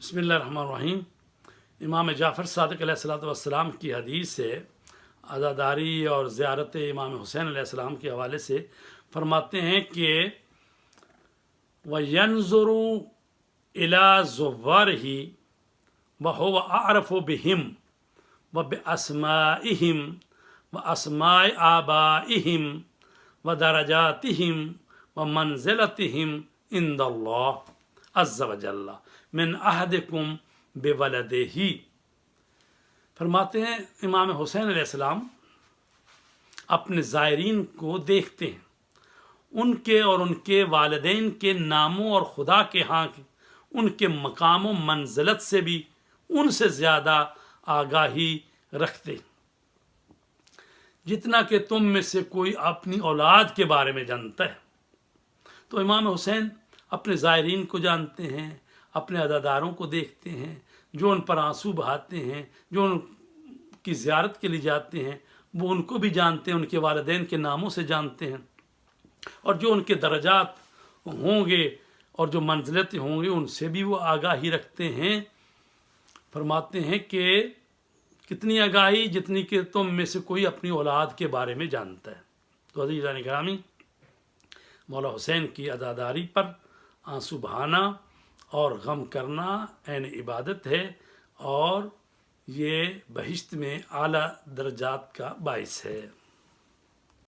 बिस्मिल्लाहिर्रहमानिर्रहीम। इमाम जाफ़र सादिक़ अलैहिस्सलाम की हदीस से अज़ादारी और ज़ियारत इमाम हुसैन अलैहिस्सलाम के हवाले से फरमाते हैं कि वयंज़ुरु इला ज़ुव्वारिही व हुव अअरफ़ु बिहिम व बिअस्माइहिम व अस्माइ आबाइहिम व दरजातिहिम व मंज़िलतिहिम इंदल्लाह अज़्ज़ा व जल्ला मिन अहदिकुम बेवलदिही। फरमाते हैं इमाम हुसैन अलैहिस्सलाम अपने ज़ायरीन को देखते हैं, उनके और उनके वालिदैन के नामों और खुदा के यहाँ उनके मकाम व मंजिलत से भी उनसे ज़्यादा आगाही रखते, जितना कि तुम में से कोई अपनी औलाद के बारे में जानता है। तो इमाम हुसैन अपने ज़ायरीन को जानते हैं, अपने अज़ादारों को देखते हैं, जो उन पर आंसू बहाते हैं, जो उनकी ज़ियारत के लिए जाते हैं, वो उनको भी जानते हैं, उनके वालिदैन के नामों से जानते हैं, और जो उनके दर्जात होंगे और जो मंजिलतें होंगी उनसे भी वो आगाही रखते हैं। फरमाते हैं कि कितनी आगाही, जितनी कि तुम में से कोई अपनी औलाद के बारे में जानता है। तो अज़ीज़ान गिरामी, मौला हुसैन की अज़ादारी पर आंसू बहाना और गम करना ऐन इबादत है, और ये बहिश्त में आला दर्जात का बाइस है।